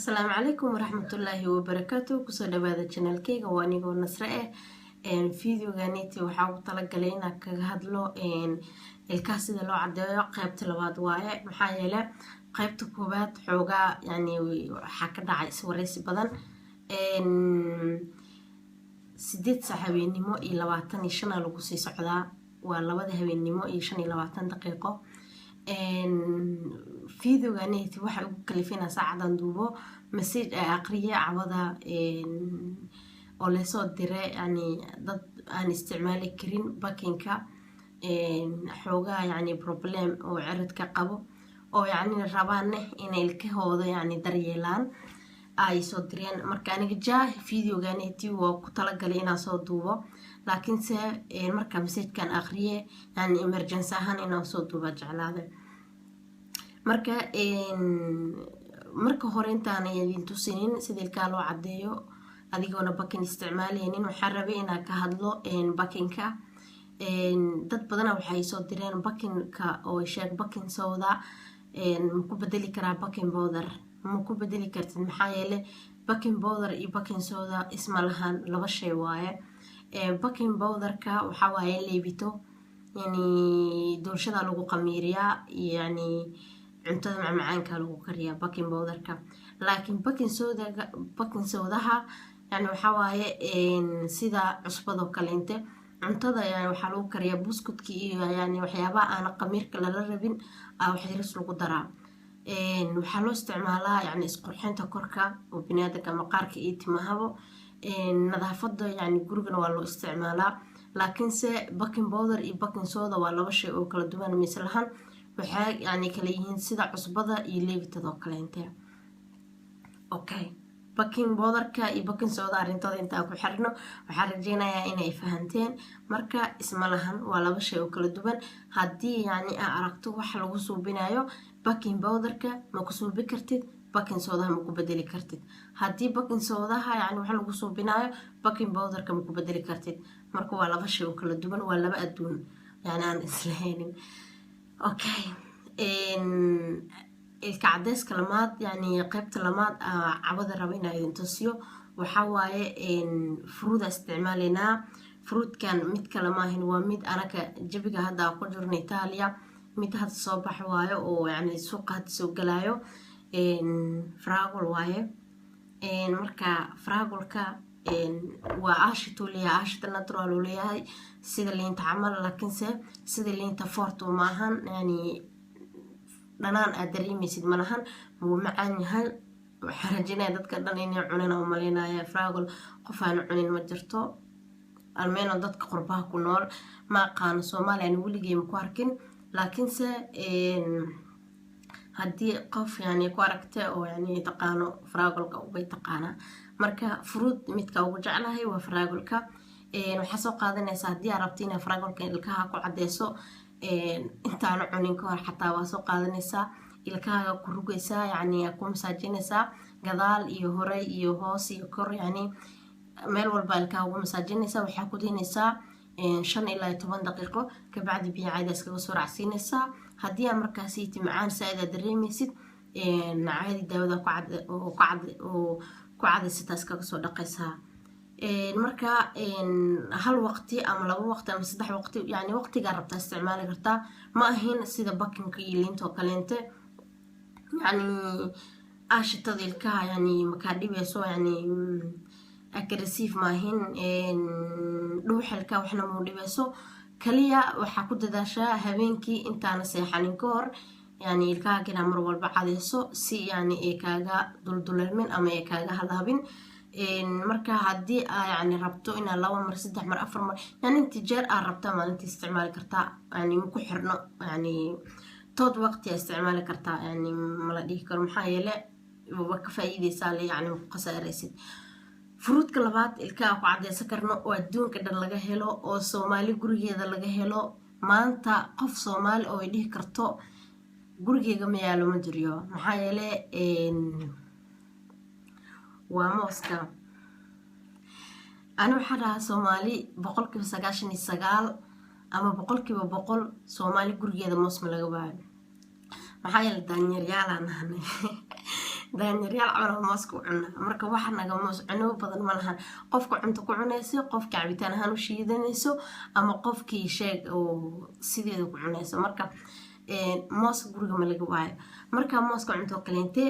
السلام عليكم ورحمة الله وبركاته. كسو دبادة channel كيغا وانيغو نسرة فيديو غانيتي وحاو طلقلينا كهدلو الكاسي دلو عدايو قيبت لباد وايا محايلة قيبت كوبات حوغا يعني حاكا داعي سوريسي بدن سيديد ساحبين نمو إي لواتان إشانا لغسي سعودا ولواد هبين نمو إيشان إي لواتان دقيقو فيديو غانيتي waxay ugu kalifina saacadan duubo message ay aqriye cawada oo la soo diray yani dad aan isticmaali karin bakinka xooga yani problem oo ciridka qabo oo yani rabaan inay ilkahooda yani daryeelaan ay soo direen marka aniga jaa video غانيتي waa ku talagalay inaan soo duubo laakiin se marka message kan aqriye yani emergency ahaan inaan soo duubo jeclaaday marka hore intaan idin tusinin sida ilka loo cadeeyo adigoona bakin isticmaalaynin waxaan rabay inaan ka hadlo bakinka dad badan waxay soo direen bakinka oo sheeg bakin sooda ma ku bedeli karaa bakin powder ma ku bedeli kartid maxaa yeelay bakin powder iyo bakin sooda isma lahan laba shay waaye bakin powderka waxa waaye leebito yani doorshada lagu qamiiriyaa yani cuntada macmacaanka lagu kariyaa baking powderka laakiin baking soodaha yani waxa waaye sida cusbado kaleente cuntada yani waxa lagu kariyaa buskudki iyo yani waxyaabaha aan qamiirka lala rabin wax yaris lagu daraa waxa loo isticmaalaa yani isqurxinta korka oo bini'aadamka maqaarka iyo timahabo nadaafada yani gurigana waa loo isticmaalaa laakiin se baking powder iyo baking soda waa laba shay oo kala duwan mislahan waxay yani kala yihiin sida cusbada iyo leebitada kaleente okay baking powderka iyo baking soda arintooda inta ku xirno waxa rajeenayaa inay fahanteen marka isma lahan waa laba shay oo kala duwan hadii yani aad aragto wax lagu suubinayo baking powderka ma ku suubi kartid baking soda ma ku bedeli kartid hadii baking sodaha yani wax lagu suubinayo baking powderka ma ku bedeli kartid marka waa laba shay oo kala duwan waa laba adduun yani aan islahaynin okay الكعدس كلمات يعني قيبت لمات عبد ربنا ينتصيو وحواي فروض استعمالنا فروض كان ميت كلماهن وميت أنا كجبجة هذا قدر إيطاليا ميت هذا الصباح وايو ويعني سوق هذا سوق جلايو فراغل وايو مركا فراغل كا وعاشتو لي عاشت الناترال وليها سيد اللي انت عمل لكن سيد اللي انت فورتو معهن يعني دنان ادريميسيد ملهن مو معان yahay waxa rajinaa dadka dhan inay cunaan oo maleynaya fraagol qof aan cunin ma jirto almeeno dadka qurbaha ku nool ma qaan Soomaaliya waligeey ma ku arkin laakiin se hadii qof yani ku aragtay oo yani taqaano fraagolka way taqaana marka fruit midka ugu jeclahay waa fraagolka waxa soo qaadanaysa hadii aad rabto inaad fraagolka ilkaha ku cadeeso intaan cunin ka hor xataa waa soo qaadanaysaa ilkaaga ku rugaysaa yani ku masaajinaysaa gadaal iyo hore iyo hoos iyo kor yani meel walba ilkaaga ugu masaajinaysaa waxaa ku diinaysaa 5 ilaa 10 daqiiqo ka bacdi biyo caadi iskaga soo raacsiinaysaa hadii aad markaas tii macaan saada dareemaysid caadi daawada ku cadaysata iskaga soo dhaqaysaa marka hal waqti ama laba waqti ama saddex waqti yani waqtiga rabta isticmaali kartaa ma ahin sida bakinka iyo liinta oo kaleente yani aashitada ilkaha yani marka dhibayso yani aggressive ma ahin dhuuxilka waxna ma dhibayso kaliya waxa ku dadaashaa habeenkii intaana seexanin ka hor yani ilkaha kina mar walba cadeyso si yani ay kaaga dulduleelmin ama ay kaaga halaabin marka hadii yani rabto ina 2 mar 3 mar 4 mar yani inta jeer aad rabto maalintii isticmaali kartaa yani ma ku xirno yani tood waqti isticmaali kartaa yani mala dhihi karo maxaa yeelay waa ka faa'iideysaa yani ku qasaaraysid fruitka labaad ilkaha ku cadeysan karno oo adduunka dhan laga helo oo Soomaali gurigeeda laga helo maanta qof Soomaali oo ay dhihi karto gurigeega ma yaalo ma jiro maxaa yeelay وموسكا أنا وحدها صومالي بقول كيف سجاشني السجال أما بقول كيف بقول صومالي قرية هذا موسم لجوال محايل دانيال يالا أنا daanyaryaal camal mooska u cunaa marka waxa naga moos cuno badan ma lahan qofka cunto ku cunayso qofka cabitaan ahaan u shiidanayso ama qofkii sheeg oo sideeda ku cunayso marka mooska guriga ma laga waayo marka mooska cunto kaleente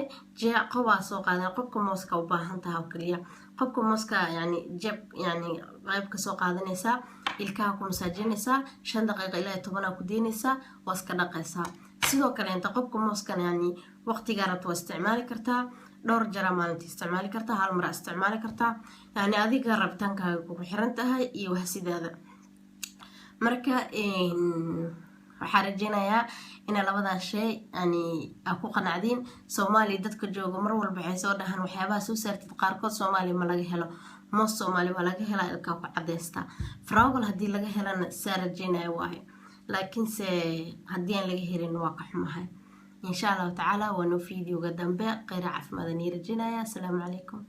qofaa soo qaadan qofka mooska u baahan tahay oo kaliya qofka mooska yani jab yani qayb ka soo qaadanaysaa ilkaha ku masaajinaysaa 5 daqiiqo ilaa 10 ku deynaysaa waa iska dhaqaysaa sidoo kale inta qofka mooskan yani waqtiga rabto waa isticmaali kartaa dhowr jeer maalintii isticmaali kartaa hal mar isticmaali kartaa yani adiga rabitaankaaga ku xiran tahay iyo wax sidaada marka waxaan rajeynayaa in labadan shay yani ku qanacdiin Soomaali dadka jooga mar walba waxay soo dhahan waxyaabaha soo saartid qaarkood Soomaali ma laga helo moos Soomaali ma laga helaa ilka ku cadeysta faraawal hadii laga helana saa rajeynayaa waay laakiin se hadii aan laga helin waa ka xumahay insha Allah taala waa no video ga dambe qeyr caafimaad aan rajeynayaa. Assalaamu calaykum.